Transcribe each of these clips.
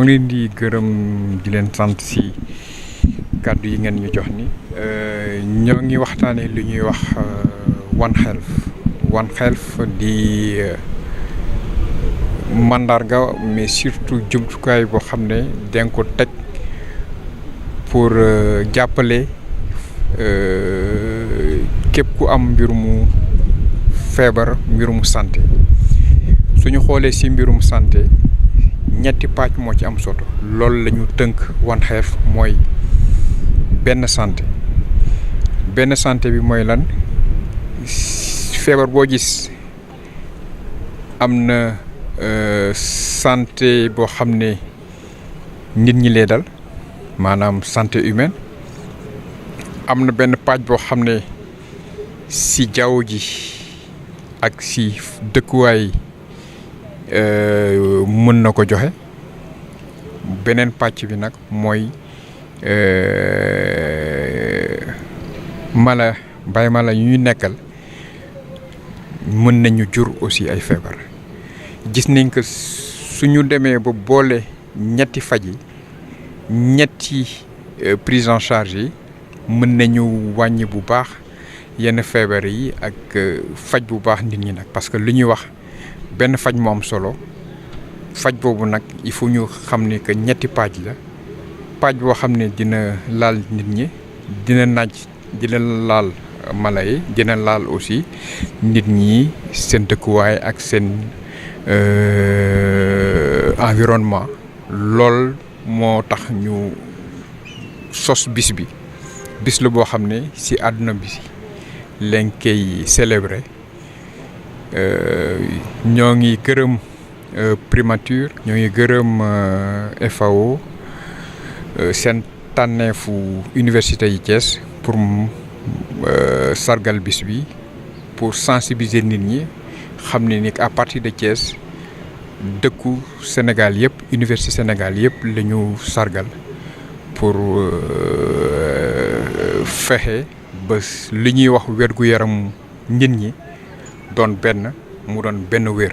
ñoo ngi leen di gërëm di leen sant si kàddu yi ngeen ñu jox ni ñoo ngi waxtaanee lu ñuy wax One Health di mandarga mais surtout jumtukaay boo xam ne dañ ko teg pour jàppale képp ku am mbirumu feebar mbirumu santé suñu xoolee si mbirum santé ñetti pàcc moo ci am solo loolu la ñu tënk One Health mooy benn santé bi mooy lan feebar boo gis am na santé boo xam ne nit ñi lay dal maanaam santé humaine am na benn pàcc boo xam ne si jaww ji ak si dëkkuwaay mën na ko joxe beneen pàcc bi nag mooy mala yu ñu nekkal mën nañu jur aussi ay feebar gis nañ que suñu demee ba boole ñetti faj yi ñetti prise en charge yi mën nañu wàññi bu baax yenn feebar yi ak faj bu baax nit ñi nag parce que lu ñuy wax benn faj moo am solo faj boobu nag il faut ñu xam ne que ñetti pàcc la pàcc boo xam ne dina laal nit ñi dina laal mala yi dina laal aussi nit ñi seen dëkkuwaay ak seen environnement lool moo tax ñu sos bis la boo xam ne ci àdduna bi lañ koy célébrer ñoo ngi gërëm primature ñoo ngi gërëm FAO seen tànneefu université yi Thiès pour sargal bis bi pour sensibiliser nit ñi xam ne ni à partir de Thiès dëkku Sénégal yëpp université Sénégal yëpp la ñu sargal pour fexe ba li ñuy wax wér-gu-yaram nit ñi doon benn wér.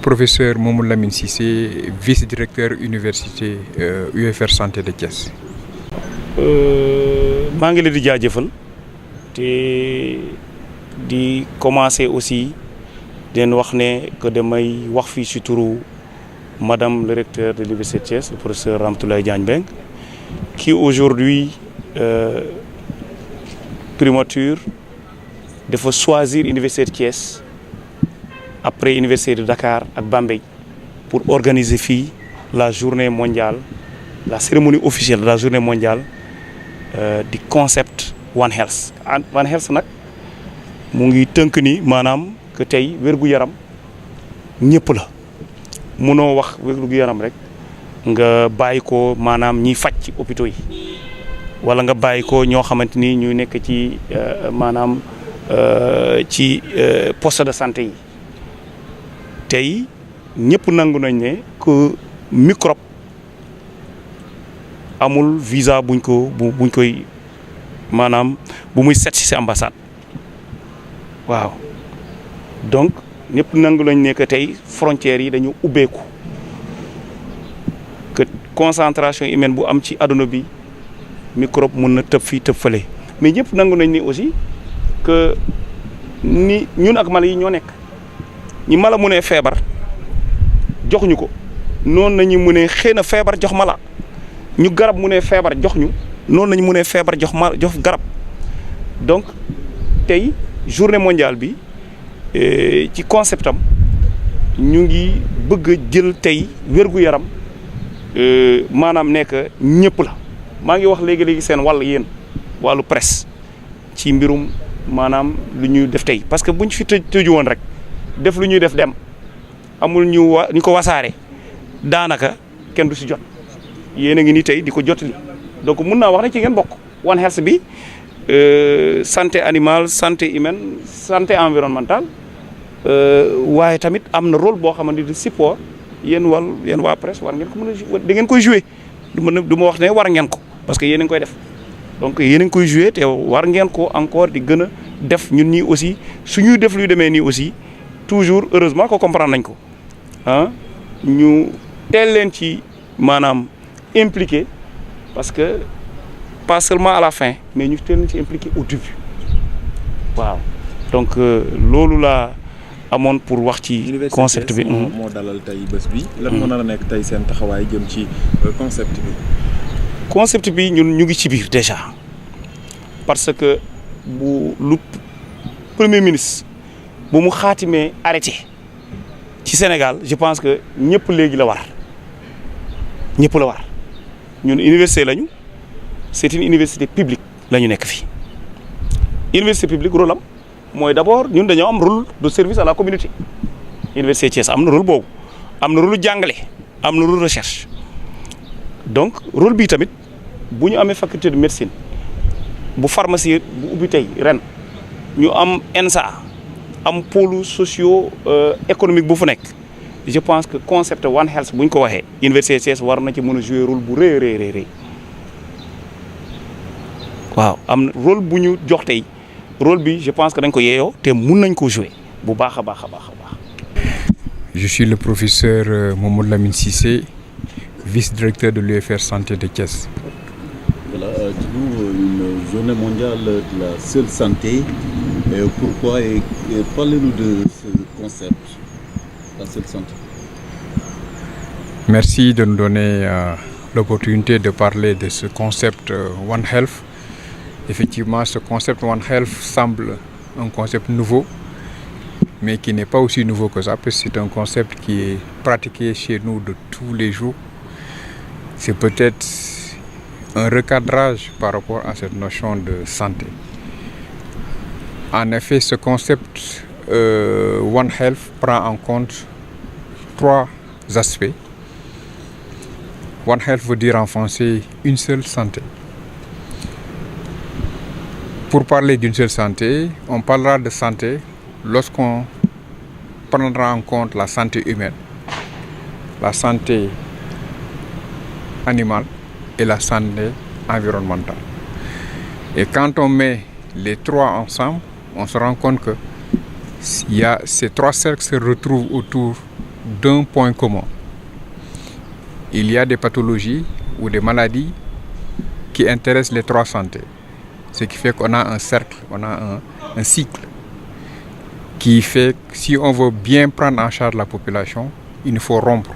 Professeur Mamadou Lamine Cissé vice-directeur université UFR santé de Thiès. maa ngi leen di jaajëfal te di commencer aussi den wax ne que damay wax fii ci turu madame le recteur de l'université de Thiès le professeur Ramatoulaye Diagne Mbengue qui aujourd'hui primature dafa choisir université de Thiès après université de Dakar ak Bambey pour organiser fii la journée mondiale la cérémonie officielle de la journée mondiale di concept One Health. One Health nag mu ngi tënk ni maanaam que tey wér-gu-yaram ñëpp la munoo wax wér-gu-yaram rek nga bàyyi ko maanaam ñiy faj ci hôpitaux yi wala nga bàyyi ko ñoo xamante ni ñu nekk ci maanaam ci poste de santé yi tey ñëpp nangu nañ ne que microbe amul visa buñ koy maanaam bu muy set ci ambassade waaw donc ñëpp nangu nañ ne que tey frontières yi dañu ubbeeku que concentration humaine bu am ci adduna bi microbe mun na tëb fii tëb fële mais ñëpp nangu nañ ni aussi que ni ñun ak mala yi ñoo nekk ñi mala mu ne feebar jox ñu ko noonu nañu mu ne xëy na feebar jox mala ñu garab mu ne feebar jox ñu noonu nañu mu ne feebar jox garab donc tey journée mondiale bi ci concept am ñu ngi bëgg a jël tey wér-gu-yaram maanaam nekk ñëpp la maa ngi wax léegi seen yéen wàllu presse ci mbirum maanaam lu ñuy def tey parce que buñ fi tëju woon rek def lu ñuy def dem amul ñu ko wasaare daanaka kenn du si jot yéen a ngi ni tey di ko jotali donc mun naa wax ne ci ngeen bokk One Health bi santé animale santé humaine santé environnementale waaye tamit am na rôle boo xamante ni support yéen waa presse war ngeen ko mën a da ngeen koy jouer du ma wax ne war ngeen ko parce que yéen a ngi koy def donc yéen a ngi koy jouer te war ngeen ko encore di gën a def ñun ñii aussi suñuy def luy demee nii aussi toujours heureusement ko comprendre nañ ko ñu teel leen ci maanaam impliqué parce que pas seulement à la fin mais ñu teel leen ci impliqué au début waaw donc loolu laa amoon pour wax ci concept bi. moo dalal tey bés bi. lan moo nar a nekk tey seen taxawaay jëm ci concept bi. concept bi ñun ñu ngi ci biir déjà parce que lu premier ministre bu mu xaatimee arrêté ci Sénégal je pense que ñëpp léegi la war ñun université lañu c'est une université publique la ñu nekk fii université publique rôle am mooy d'abord ñun dañoo am rôle de service à la communauté université Thiès am na rôle boobu am na rôle jàngale am na rôle recherche donc rôle bii tamit bu ñu amee faculté de médecine bu pharmacie bu ubbi tey ren ñu am ENSA am pôle socio économique bu fu nekk je pense que concept One Health bu ñu ko waxee université Thiès war na ci mën a jouer rôle bu rëy waaw am na rôle bu ñu jox tey rôle bi je pense que dañ ko yeeyoo te mun nañ ko jouer bu baax a baax. Je suis le professeur Mamadou Lamine Cissé, vice-directeur de l'UFR Santé de Thiès. Voilà, une journée mondiale de la seule santé. Pourquoi et parlez-nous de ce concept, la seule santé. Merci de nous donner l'opportunité de parler de ce concept One Health. Effectivement, ce concept One Health semble un concept nouveau, mais qui n'est pas aussi nouveau que ça, parce que c'est un concept qui est pratiqué chez nous de tous les jours. C'est peut-être un recadrage par rapport à cette notion de santé. En effet, ce concept One Health prend en compte 3 aspects. One Health veut dire en français une seule santé. Pour parler d'une seule santé, on parlera de santé lorsqu'on prendra en compte la santé humaine, la santé animale et la santé environnementale. Et quand on met les 3 ensemble, on se rend compte que ces 3 cercles se retrouvent autour d'un point commun. Il y a des pathologies ou des maladies qui intéressent les 3 santé. Ce qui fait qu'on a un cercle, on a un cycle qui fait que si on veut bien prendre en charge la population, il faut rompre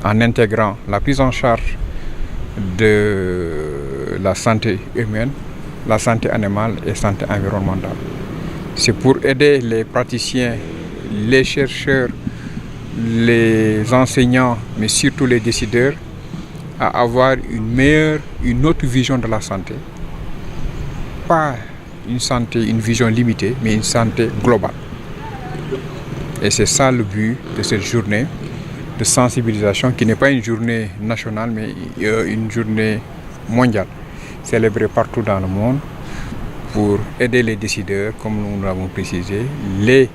en intégrant la prise en charge de la santé humaine, la santé animale et la santé environnementale. C'est pour aider les praticiens, les chercheurs, les enseignants, mais surtout les décideurs à avoir une autre vision de la santé. Pas une vision limitée, mais une santé globale. Et c'est ça le but de cette journée de sensibilisation qui n'est pas une journée nationale, mais une journée mondiale, célébrée partout dans le monde pour aider les décideurs, comme nous l'avons précisé, les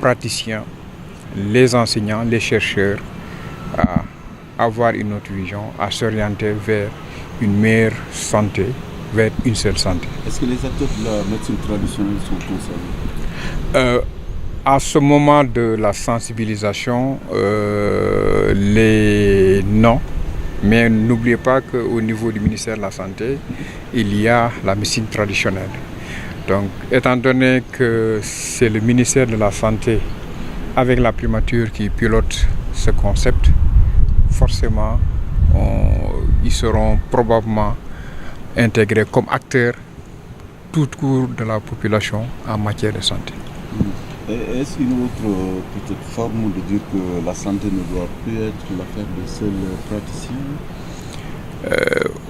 praticiens, les enseignants, les chercheurs à avoir une autre vision, à s'orienter vers une meilleure santé, vers une seule santé. Est-ce que les acteurs de la médecine traditionnelle sont concernés? À ce moment de la sensibilisation, non. Mais n'oubliez pas qu'au niveau du ministère de la Santé, il y a la médecine traditionnelle. Donc, étant donné que c'est le ministère de la Santé, avec la primature qui pilote ce concept, forcément, ils seront probablement intégrés comme acteurs tout court de la population en matière de santé. Est-ce une autre petite forme de dire que la santé ne doit plus être l'affaire de seuls praticiens?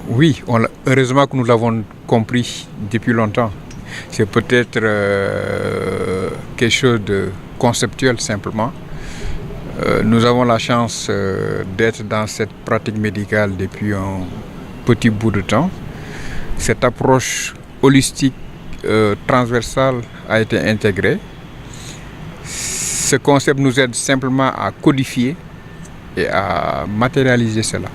Oui, heureusement que nous l'avons compris depuis longtemps. C'est peut-être quelque chose de conceptuel simplement. Nous avons la chance d'être dans cette pratique médicale depuis un petit bout de temps. Cette approche holistique, transversale a été intégrée. Ce concept nous aide simplement à codifier et à matérialiser cela.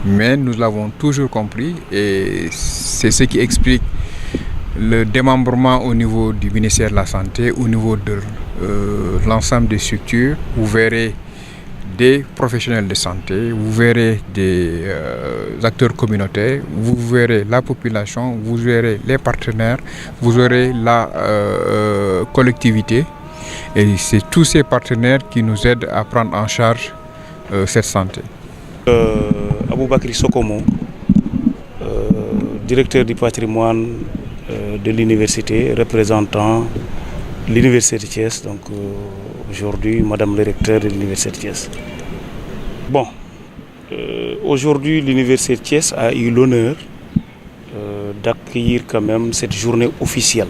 Mais nous l'avons toujours compris et c'est ce qui explique le démembrement au niveau du ministère de la Santé, au niveau de l'ensemble des structures, vous verrez des professionnels de santé, vous verrez des acteurs communautaires, vous verrez la population, vous verrez les partenaires, vous verrez la collectivité. Et c'est tous ces partenaires qui nous aident à prendre en charge cette santé. Aboubakry Sokomo, directeur du patrimoine de l'université, représentant l'université de Thiès, donc aujourd'hui Madame le recteur de l'université de Thiès. Bon, aujourd'hui l'université de Thiès a eu l'honneur d'accueillir quand même cette journée officielle,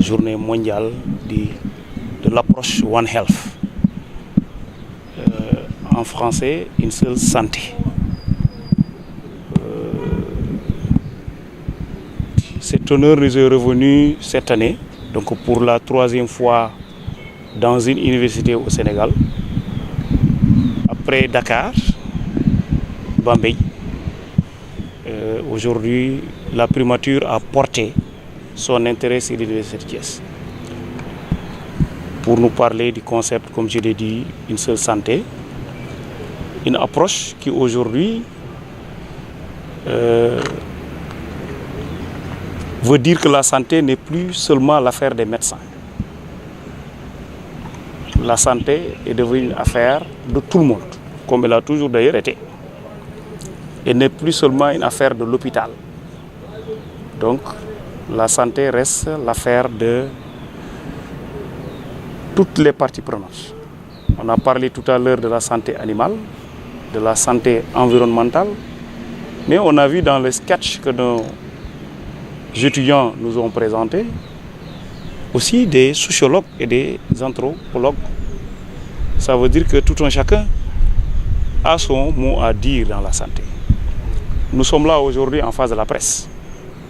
journée mondiale de l'approche One Health. En français, une seule santé. Cet honneur nous est revenu cette année, donc pour la 3e fois dans une université au Sénégal, après Dakar, Bambey. Aujourd'hui, la primature a porté son intérêt sur l'université de Thiès pour nous parler du concept, comme je l'ai dit, une seule santé. Une approche qui aujourd'hui veut dire que la santé n'est plus seulement l'affaire des médecins. La santé est devenue une affaire de tout le monde, comme elle a toujours d'ailleurs été. Elle n'est plus seulement une affaire de l'hôpital. Donc la santé reste l'affaire de toutes les parties prenantes. On a parlé tout à l'heure de la santé animale, de la santé environnementale, mais on a vu dans le sketch que nos étudiants nous ont présenté aussi des sociologues et des anthropologues. Ça veut dire que tout un chacun a son mot à dire dans la santé. Nous sommes là aujourd'hui en face de la presse,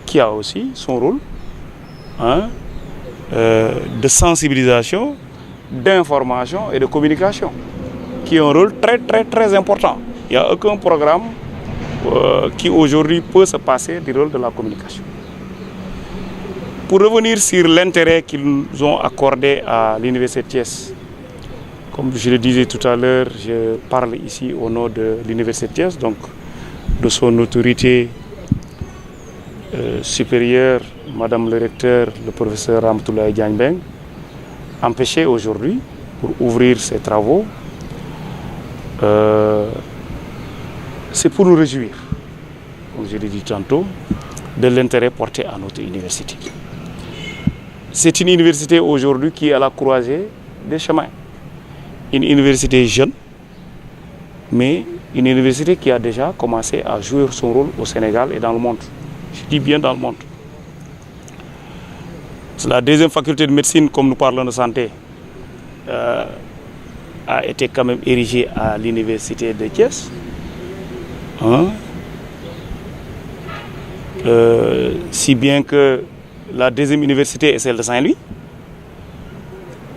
qui a aussi son rôle de sensibilisation, d'information et de communication, qui a un rôle très important. Il n'y a aucun programme qui aujourd'hui peut se passer du rôle de la communication. Pour revenir sur l'intérêt qu'ils nous ont accordé à l'université de Thiès, comme je le disais tout à l'heure, je parle ici au nom de l'université de Thiès, donc de son autorité supérieure, Madame le recteur, le professeur Ramatoulaye Diagne-Beng, empêché aujourd'hui pour ouvrir ses travaux. C'est pour nous réjouir, comme je l'ai dit tantôt, de l'intérêt porté à notre université. C'est une université aujourd'hui qui est à la croisée des chemins. Une université jeune, mais une université qui a déjà commencé à jouer son rôle au Sénégal et dans le monde. Je dis bien dans le monde. C'est la 2e faculté de médecine, comme nous parlons de santé, a été quand même érigée à l'université de Thiès. Si bien que la 2e université est celle de Saint-Louis.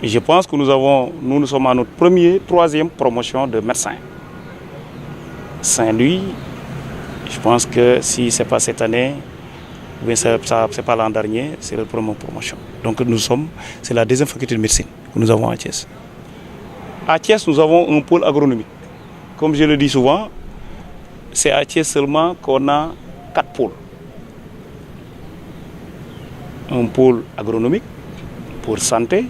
Et je pense que nous sommes à notre 3e promotion de médecins. Saint-Louis, je pense que si ce n'est pas cette année, ce n'est pas l'an dernier, c'est la première promotion. Donc c'est la 2e faculté de médecine que nous avons à Thiès. À Thiès, nous avons un pôle agronomique. Comme je le dis souvent, c'est à Thiès seulement qu'on a 4 pôles. Un pôle agronomique pour santé,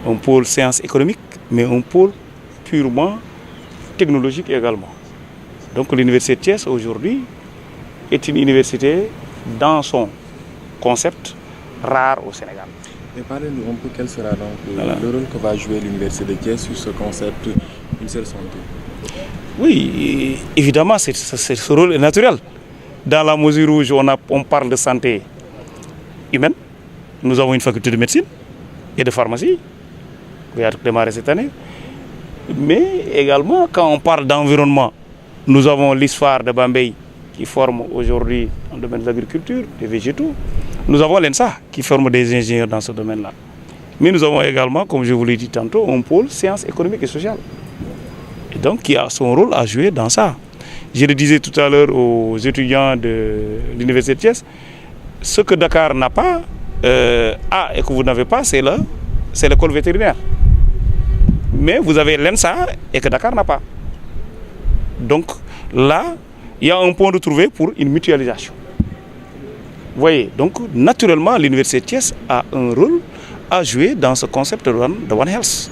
un pôle sciences économiques, mais un pôle purement technologique également. Donc l'université de Thiès aujourd'hui est une université dans son concept rare au Sénégal. Et parlez-nous un peu quel sera donc le rôle que va jouer l'université de Thiès sur ce concept une seule santé. Oui, évidemment, ce rôle est naturel. Dans la mesure où on parle de santé humaine, nous avons une faculté de médecine et de pharmacie qui a démarré cette année. Mais également, quand on parle d'environnement, nous avons l'ISFAR de Bambey qui forme aujourd'hui dans le domaine de l'agriculture, des végétaux. Nous avons l'ENSA qui forme des ingénieurs dans ce domaine-là. Mais nous avons également, comme je vous l'ai dit tantôt, un pôle sciences économiques et sociales. Et donc, qui a son rôle à jouer dans ça. Je le disais tout à l'heure aux étudiants de l'université de Thiès, ce que Dakar n'a pas, et que vous n'avez pas, c'est c'est l'école vétérinaire. Mais vous avez l'ENSA et que Dakar n'a pas. Donc là, il y a un point de trouver pour une mutualisation. Vous voyez, donc naturellement, l'Université de Thiès a un rôle à jouer dans ce concept de One Health.